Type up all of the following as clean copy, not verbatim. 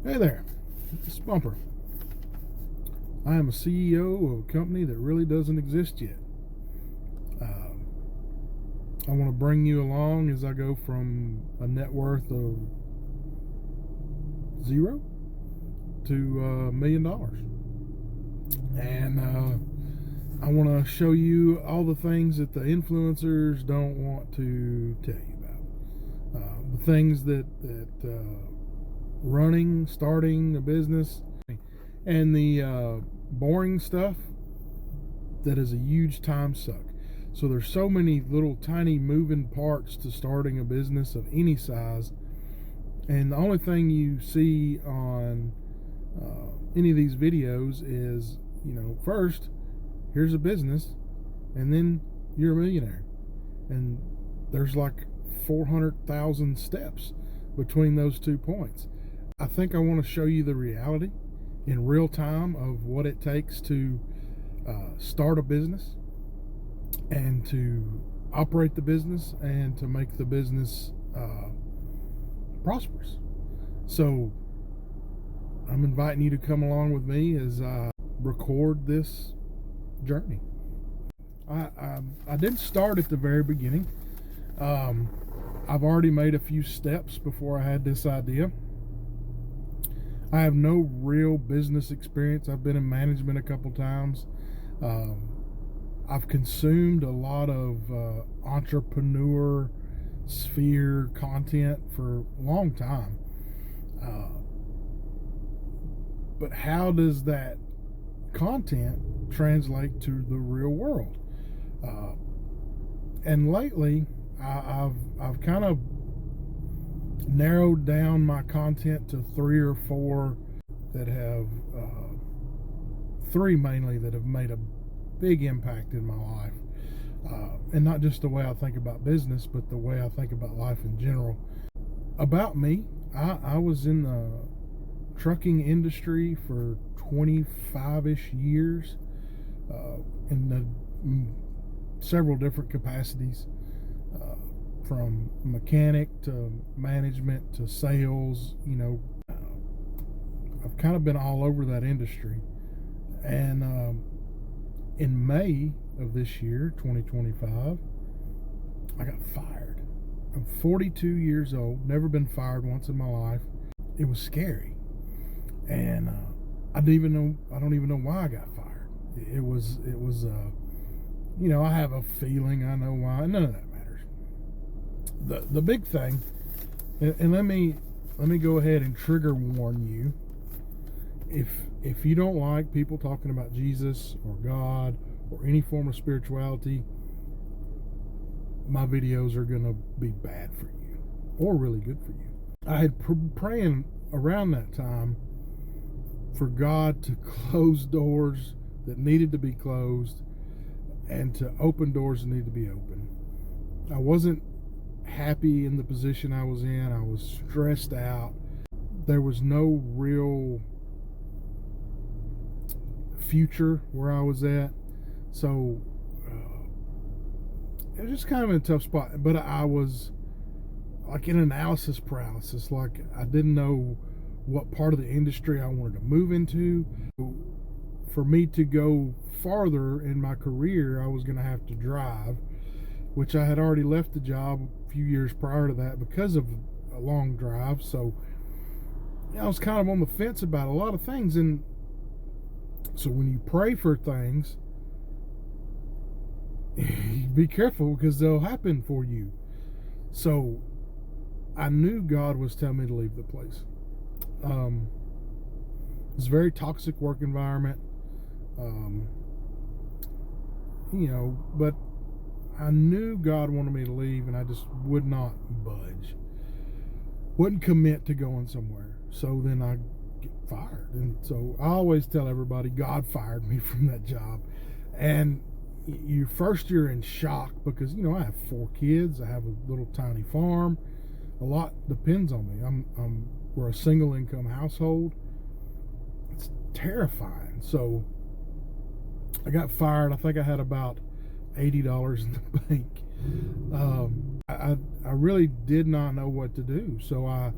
Hey there, it's Bumper. I am a CEO of a company that really doesn't exist yet. I want to bring you along as I go from a net worth of zero to $1 million. And I want to show you all the things that the influencers don't want to tell you about. The things that starting a business, and the boring stuff that is a huge time suck. So there's so many little tiny moving parts to starting a business of any size, and the only thing you see on any of these videos is, first, here's a business, and then you're a millionaire. And there's like 400,000 steps between those 2 points. I think I want to show you the reality in real time of what it takes to start a business and to operate the business and to make the business prosperous. So I'm inviting you to come along with me as I record this journey. I didn't start at the very beginning. I've already made a few steps before I had this idea. I have no real business experience. I've been in management a couple times. I've consumed a lot of entrepreneur sphere content for a long time. But how does that content translate to the real world? And lately, I've kind of narrowed down my content to 3 or 4 that have 3 mainly that have made a big impact in my life, and not just the way I think about business, but the way I think about life in general. About me, I was in the trucking industry for 25-ish years, in several different capacities, from mechanic to management to sales. I've kind of been all over that industry. And in May of this year, 2025, I got fired. I'm 42 years old, never been fired once in my life. It was scary. And I don't even know why I got fired. It was I have a feeling I know why. None of that matters. The big thing, and let me go ahead and trigger warn you. If you don't like people talking about Jesus or God or any form of spirituality, my videos are going to be bad for you or really good for you. I had praying around that time for God to close doors that needed to be closed and to open doors that needed to be open. I wasn't happy in the position I was in. I was stressed out. There was no real future where I was at. So it was just kind of in a tough spot. But I was like in analysis paralysis. Like I didn't know what part of the industry I wanted to move into. For me to go farther in my career, I was going to have to drive, which I had already left the job a few years prior to that because of a long drive. So I was kind of on the fence about a lot of things. And so when you pray for things, be careful because they'll happen for you. So I knew God was telling me to leave the place. It's a very toxic work environment. But I knew God wanted me to leave, and I just would not budge. Wouldn't commit to going somewhere. So then I get fired. And so I always tell everybody God fired me from that job. And you're in shock because, I have 4 kids. I have a little tiny farm. A lot depends on me. We're a single income household. It's terrifying. So I got fired. I think I had about $80 in the bank. I really did not know what to do. So I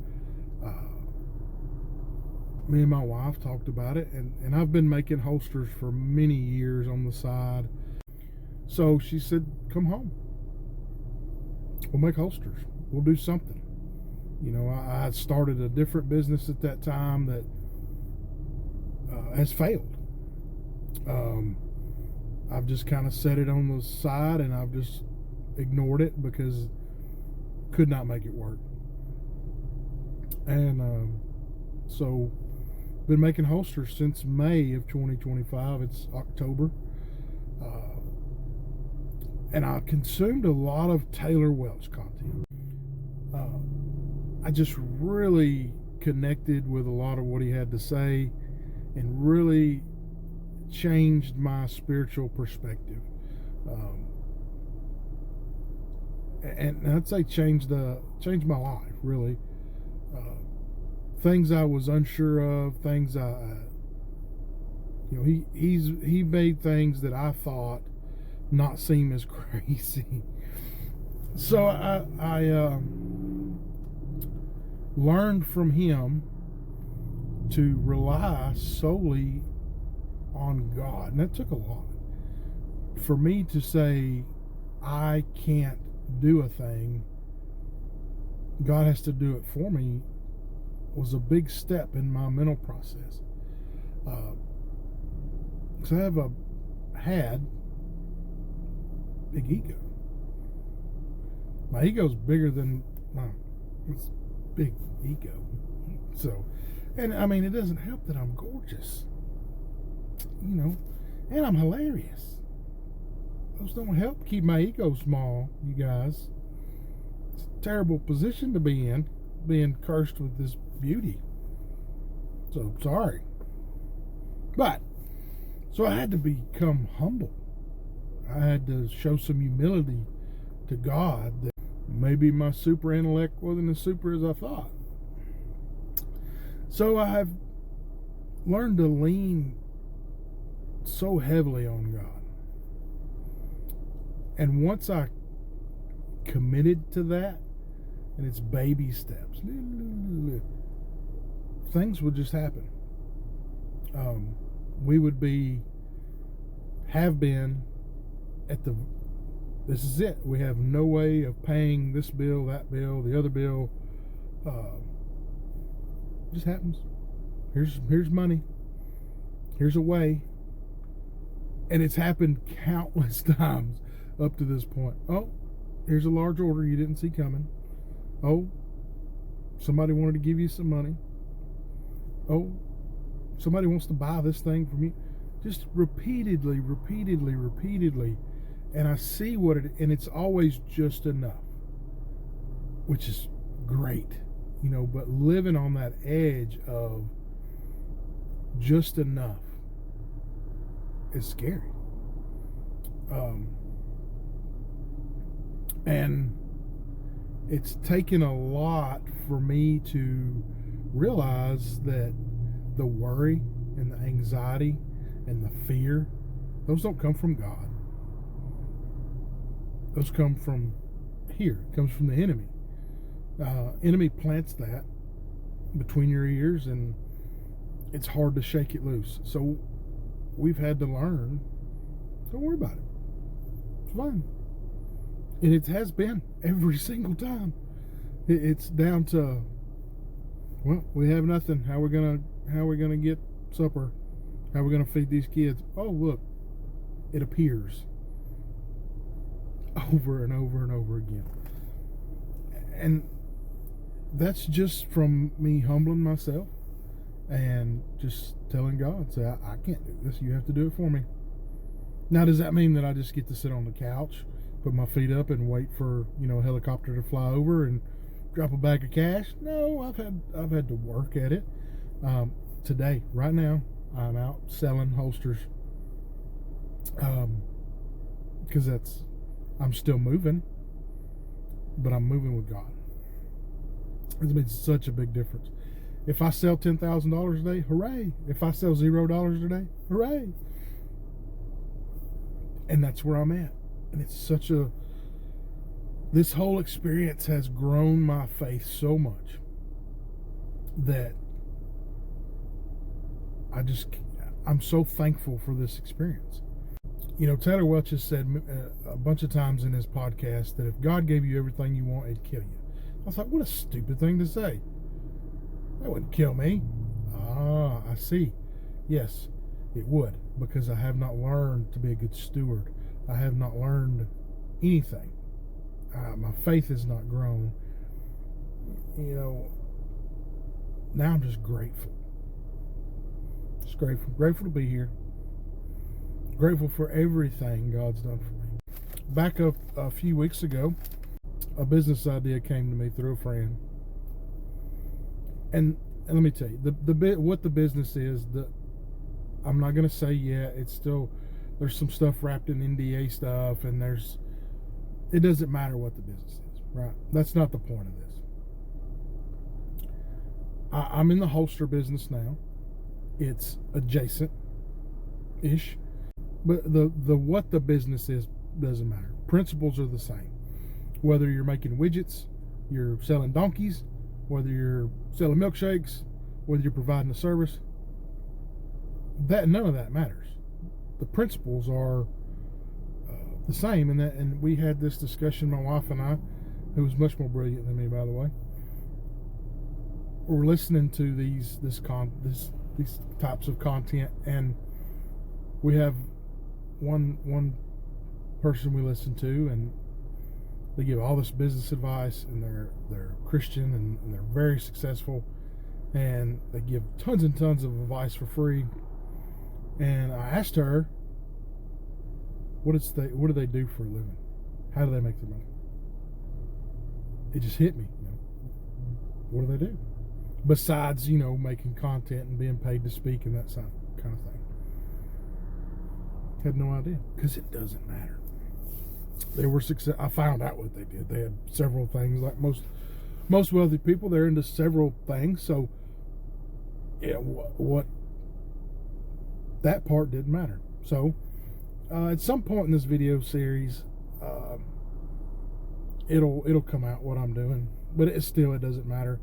me and my wife talked about it, and I've been making holsters for many years on the side. So she said, come home. We'll make holsters. We'll do something. You know, I started a different business at that time that has failed. I've just kind of set it on the side, and I've just ignored it because could not make it work. And so been making holsters since May of 2025. It's October. And I consumed a lot of Taylor Welch content. I just really connected with a lot of what he had to say, and really changed my spiritual perspective. And I'd say changed my life, really. Things I was unsure of, things he made things that I thought not seem as crazy. So I learned from him to rely solely on God, and that took a lot for me to say I can't do a thing, God has to do it for me. Was a big step in my mental process. Because I had big ego. My ego's bigger than it's big ego. So, and I mean, it doesn't help that I'm gorgeous, you know, and I'm hilarious. Those don't help keep my ego small, you guys. It's a terrible position to be in, being cursed with this beauty. So sorry. But so I had to become humble. I had to show some humility to God that maybe my super intellect wasn't as super as I thought. So I have learned to lean so heavily on God. And once I committed to that, and it's baby steps, things would just happen. We would have been at this is it. We have no way of paying this bill, that bill, the other bill. Just happens. Here's money. Here's a way. And it's happened countless times up to this point. Oh, here's a large order you didn't see coming. Oh, somebody wanted to give you some money. Oh, somebody wants to buy this thing from you. Just repeatedly. And I see and it's always just enough, which is great, you know, but living on that edge of just enough is scary. And it's taken a lot for me to realize that the worry and the anxiety and the fear, those don't come from God. Those come from here. It comes from the enemy. Enemy plants that between your ears, and it's hard to shake it loose. So we've had to learn, don't worry about it. It's fine. And it has been every single time. It's down to, well, we have nothing. How are we gonna get supper? How are we gonna feed these kids? Oh, look, it appears over and over and over again. And that's just from me humbling myself and just telling God, say, I can't do this. You have to do it for me. Now, does that mean that I just get to sit on the couch, put my feet up, and wait for, you know, a helicopter to fly over and drop a bag of cash? No, I've had to work at it. Today, right now, I'm out selling holsters. Because I'm still moving, but I'm moving with God. It's made such a big difference. If I sell $10,000 a day, hooray. If I sell $0 a day, hooray. And that's where I'm at. And it's this whole experience has grown my faith so much that I'm so thankful for this experience. You know, Taylor Welch has said a bunch of times in his podcast that if God gave you everything you want, it'd kill you. I thought, what a stupid thing to say. That wouldn't kill me. Ah, I see. Yes, it would, because I have not learned to be a good steward. I have not learned anything. My faith has not grown. You know, now I'm just grateful. Just grateful. Grateful to be here. Grateful for everything God's done for me. Back up a few weeks ago, a business idea came to me through a friend. And let me tell you, what the business is, I'm not going to say yet. It's still, there's some stuff wrapped in NDA stuff, and it doesn't matter what the business is, right? That's not the point of this. I'm in the holster business now. It's adjacent-ish. But the what the business is doesn't matter. Principles are the same. Whether you're making widgets, you're selling donkeys, whether you're selling milkshakes, whether you're providing a service, none of that matters. The principles are the same. And we had this discussion, my wife and I, who was much more brilliant than me, by the way. We're listening to these types of content, and we have one person we listen to, and they give all this business advice, and they're Christian, and they're very successful, and they give tons and tons of advice for free. And I asked her, what do they do for a living? How do they make their money? It just hit me. You know, what do they do besides, you know, making content and being paid to speak and that kind of thing? Had no idea, because it doesn't matter. They were success. I found out what they did. They had several things, like most wealthy people. They're into several things. So, yeah, what that part didn't matter. So, at some point in this video series, it'll come out what I'm doing, but it doesn't matter.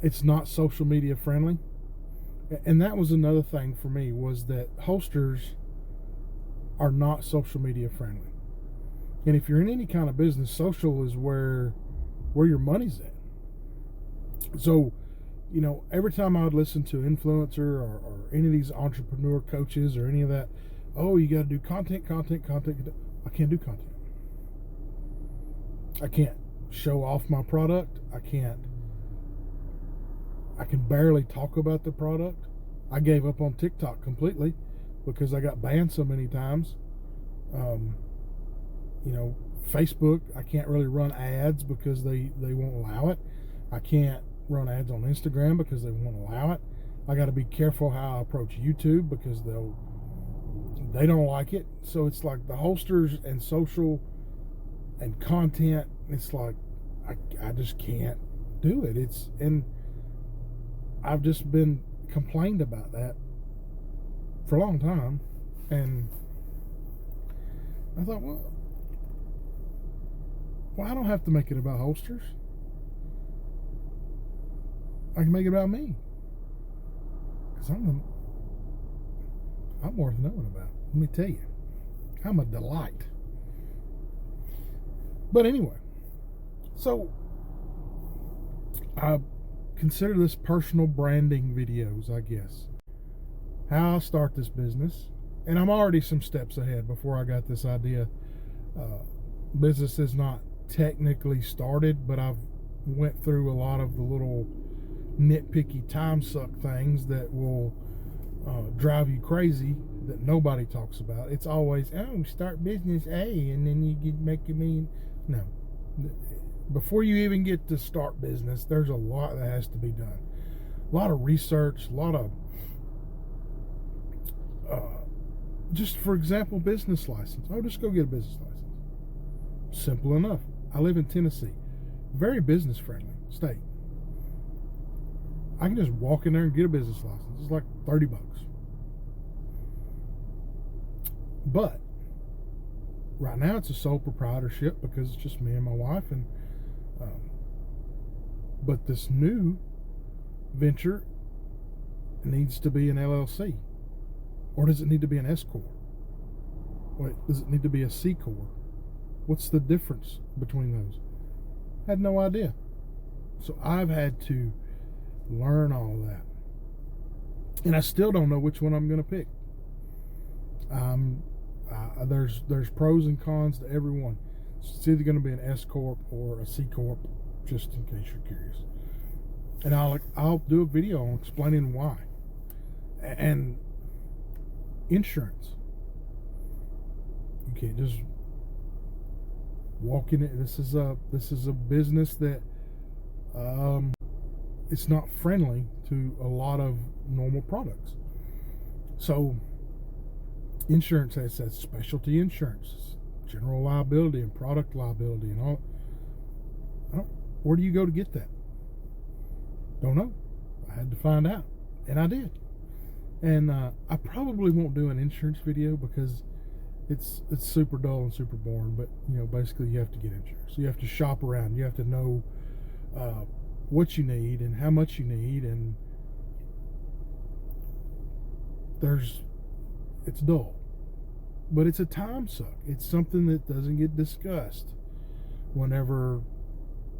It's not social media friendly, and that was another thing for me, was that holsters are not social media friendly. And if you're in any kind of business, social is where your money's at. So, you know, every time I would listen to influencer or any of these entrepreneur coaches or any of that, oh, you got to do content. I can't do content. I can't show off my product. I can barely talk about the product. I gave up on TikTok completely because I got banned so many times. You know, Facebook, I can't really run ads because they won't allow it. I can't run ads on Instagram because they won't allow it. I got to be careful how I approach YouTube because they don't like it. So it's like the holsters and social and content, it's like I just can't do it. And I've just been complained about that for a long time, and I thought, well, I don't have to make it about holsters. I can make it about me, because I'm worth knowing about. Let me tell you, I'm a delight. But anyway, so I consider this personal branding videos, I guess. How I start this business. And I'm already some steps ahead before I got this idea. Business is not technically started, but I've went through a lot of the little nitpicky time suck things that will drive you crazy, that nobody talks about. It's always, oh, start business A and then you make $1 million. No. Before you even get to start business, there's a lot that has to be done. A lot of research, a lot of just, for example, business license. Oh, just go get a business license. Simple enough. I live in Tennessee. Very business friendly state. I can just walk in there and get a business license. It's like $30. But right now it's a sole proprietorship because it's just me and my wife, and but this new venture, needs to be an LLC? Or does it need to be an S-Corp? Wait, does it need to be a C-Corp? What's the difference between those? I had no idea. So I've had to learn all of that. And I still don't know which one I'm going to pick. There's pros and cons to every one. It's either going to be an S-Corp or a C-Corp, just in case you're curious. And I'll do a video on explaining why. And insurance. You can't just walk in it. This is a business that it's not friendly to a lot of normal products. So insurance has that specialty insurance, general liability and product liability and all. Where do you go to get that? Don't know. I had to find out, and I did. And I probably won't do an insurance video because it's super dull and super boring. But basically, you have to get insurance. You have to shop around. You have to know what you need and how much you need, and it's dull, but it's a time suck. It's something that doesn't get discussed whenever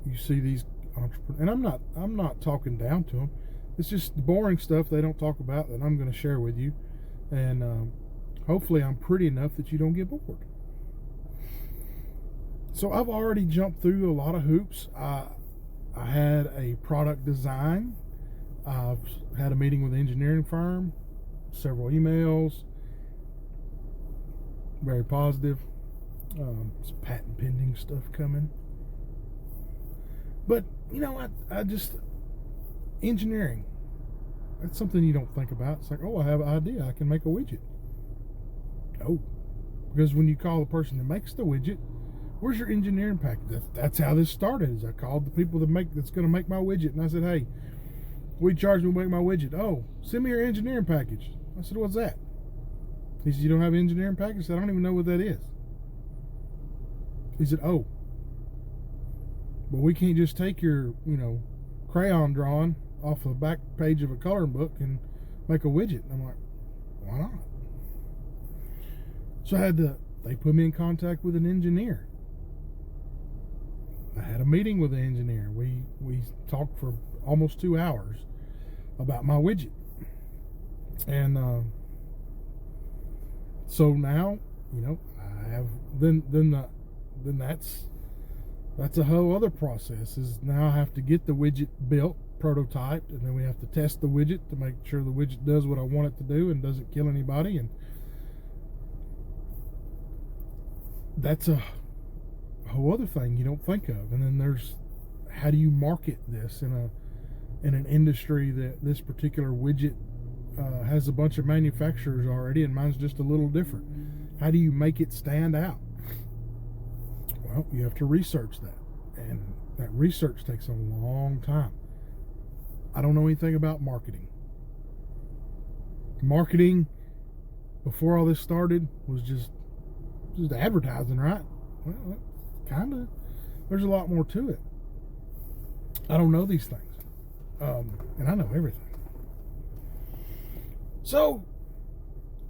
you see these entrepreneurs. And I'm not talking down to them. It's just the boring stuff they don't talk about that I'm going to share with you, and hopefully I'm pretty enough that you don't get bored. So I've already jumped through a lot of hoops. I had a product design. I've had a meeting with an engineering firm, several emails, very positive. Some patent pending stuff coming. But, I just, engineering, that's something you don't think about. It's like, oh, I have an idea. I can make a widget. Oh, because when you call the person that makes the widget, where's your engineering package? That's how this started. Is I called the people that's going to make my widget, and I said, hey, we charge me to make my widget. Oh, send me your engineering package. I said, what's that? He said, you don't have an engineering package? I said, I don't even know what that is. He said, oh, but we can't just take your, crayon drawing off the back page of a coloring book and make a widget. And I'm like, why not? So they put me in contact with an engineer. I had a meeting with an engineer. We talked for almost 2 hours about my widget. And so now, I have then that's a whole other process. Is now I have to get the widget built, prototyped, and then we have to test the widget to make sure the widget does what I want it to do and doesn't kill anybody. And that's a whole other thing you don't think of. And then there's, how do you market this in an industry that this particular widget has a bunch of manufacturers already, and mine's just a little different. How do you make it stand out? Well, you have to research that, and that research takes a long time. I don't know anything about marketing. Marketing before all this started was just advertising, right? Well, kind of. There's a lot more to it. I don't know these things, and I know everything. So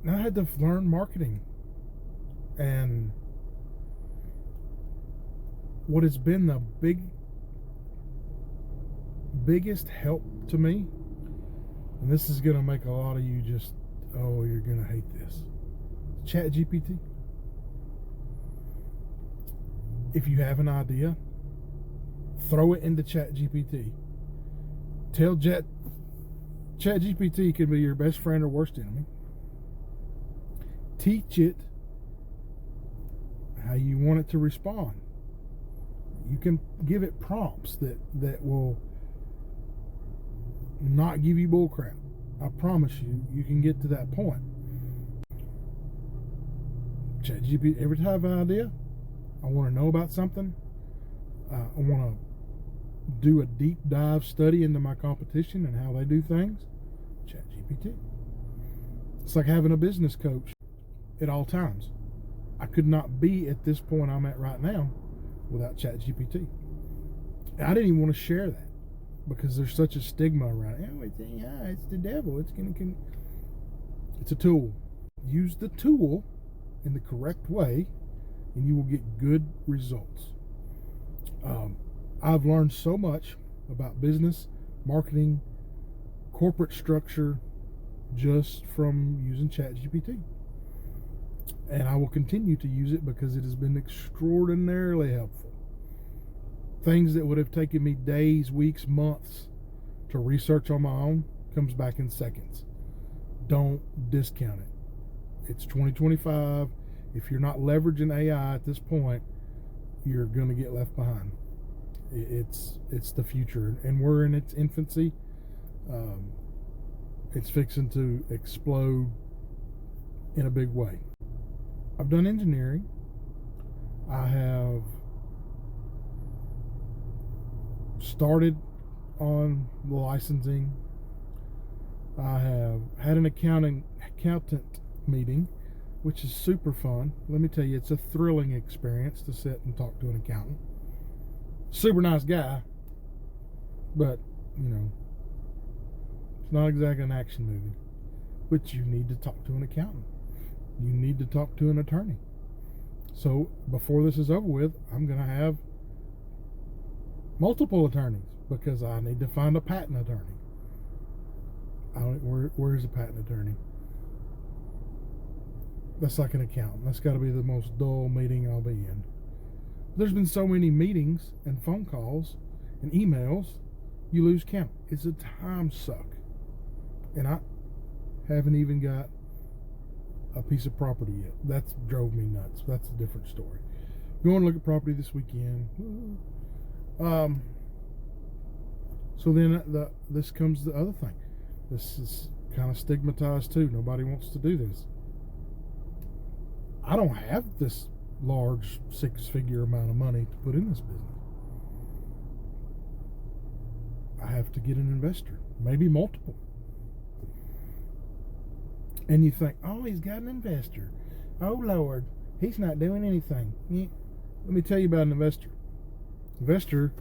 now I had to learn marketing, and what has been the biggest help to me, and this is going to make a lot of you just, oh, you're going to hate this. ChatGPT. If you have an idea, throw it into ChatGPT. Tell ChatGPT can be your best friend or worst enemy. Teach it how you want it to respond. You can give it prompts that will not give you bullcrap. I promise you can get to that point. ChatGPT, every time I have an idea, I want to know about something, I want to do a deep dive study into my competition and how they do things, ChatGPT. It's like having a business coach at all times. I could not be at this point I'm at right now without ChatGPT. I didn't even want to share that. because there's such a stigma around it. Oh, it's the devil. It's a tool. Use the tool in the correct way, and you will get good results. I've learned so much about business, marketing, corporate structure, just from using ChatGPT. And I will continue to use it because it has been extraordinarily helpful. Things that would have taken me days, weeks, months to research on my own comes back in seconds. Don't discount it. It's 2025. If you're not leveraging AI at this point, you're going to get left behind. It's the future, and we're in its infancy. It's fixing to explode in a big way. I've done engineering. I have started on the licensing. I have had an accountant meeting, which is super fun. Let me tell you, it's a thrilling experience to sit and talk to an accountant. Super nice guy, but it's not exactly an action movie. But you need to talk to an accountant. You need to talk to an attorney. So before this is over with, I'm going to have multiple attorneys because I need to find a patent attorney. Where's a patent attorney? That's like an accountant. That's got to be the most dull meeting I'll be in. There's been so many meetings and phone calls and emails, you lose count. It's a time suck. And I haven't even got a piece of property yet. That's drove me nuts. That's a different story. Going to look at property this weekend. So then this comes the other thing. This is kind of stigmatized too. Nobody wants to do this. I don't have this large 6-figure amount of money to put in this business. I have to get an investor, maybe multiple. And you think, oh, he's got an investor. Oh, Lord, he's not doing anything. Let me tell you about an investor. Investor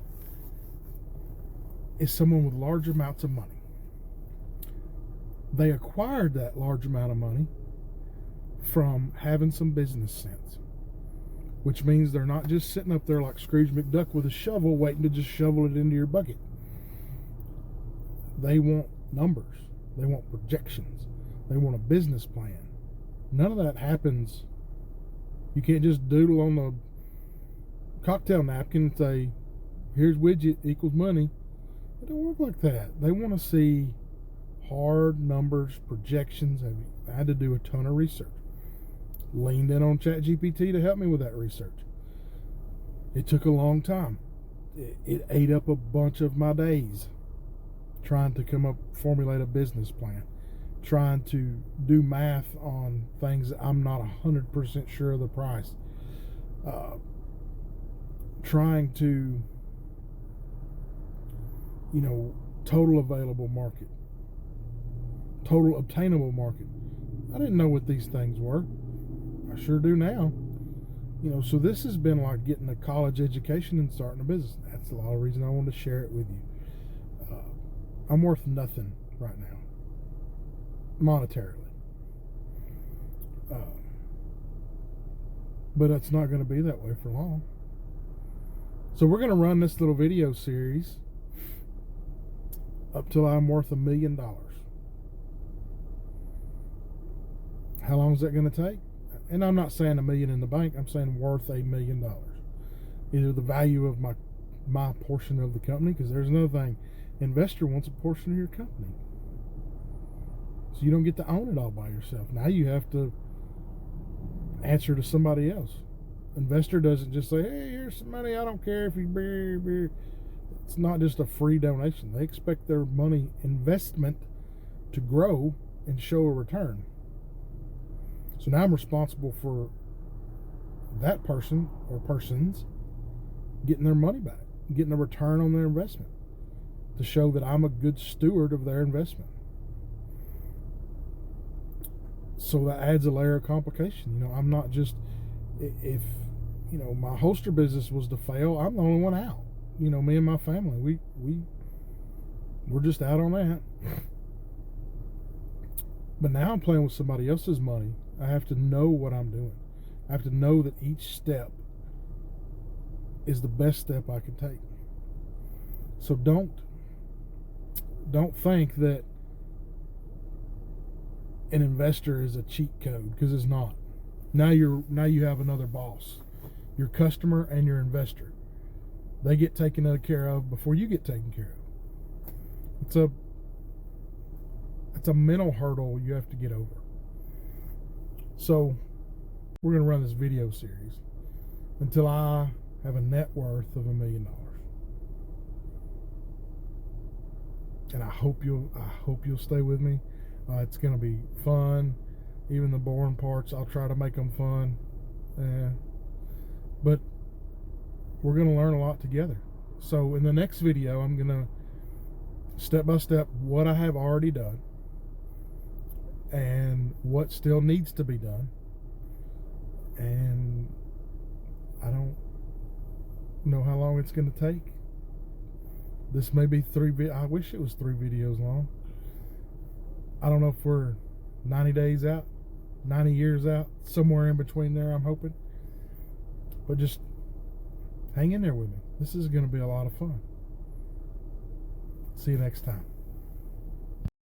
is someone with large amounts of money. They acquired that large amount of money from having some business sense, which means they're not just sitting up there like Scrooge McDuck with a shovel waiting to just shovel it into your bucket. They want numbers. They want projections. They want a business plan. None of that happens. You can't just doodle on the cocktail napkin and say, here's widget equals money. It don't work like that. They want to see hard numbers, projections. I had to do a ton of research. Leaned in on ChatGPT to help me with that research. It took a long time. It ate up a bunch of my days trying to formulate a business plan, trying to do math on things that I'm not 100% sure of the price, trying to, total available market, total obtainable market. I didn't know what these things were. I sure do now. So this has been like getting a college education and starting a business. That's a lot of reason I wanted to share it with you. I'm worth nothing right now, monetarily. But it's not going to be that way for long. So we're going to run this little video series up till I'm worth $1 million. How long is that going to take? And I'm not saying $1 million in the bank. I'm saying worth $1 million. Either the value of my portion of the company, because there's another thing. Investor wants a portion of your company. So you don't get to own it all by yourself. Now you have to answer to somebody else. Investor doesn't just say, hey, here's some money. I don't care if you... It's not just a free donation. They expect their money investment to grow and show a return. So now I'm responsible for that person or persons getting their money back, getting a return on their investment, to show that I'm a good steward of their investment. So that adds a layer of complication. I'm not just, if my holster business was to fail, I'm the only one out. Me and my family, we we're just out on that. But now I'm playing with somebody else's money. I have to know what I'm doing. I have to know that each step is the best step I can take. So don't think that an investor is a cheat code, because it's not. Now you have another boss. Your customer and your investor. They get taken care of before you get taken care of. It's a mental hurdle you have to get over. So we're going to run this video series until I have a net worth of $1 million. And I hope you'll stay with me. It's going to be fun. Even the boring parts, I'll try to make them fun. But we're going to learn a lot together. So in the next video, I'm going to step by step what I have already done and what still needs to be done. And I don't know how long it's going to take. This may be I wish it was 3 videos long. I don't know if we're 90 days out, 90 years out, somewhere in between there, I'm hoping. But just hang in there with me. This is going to be a lot of fun. See you next time.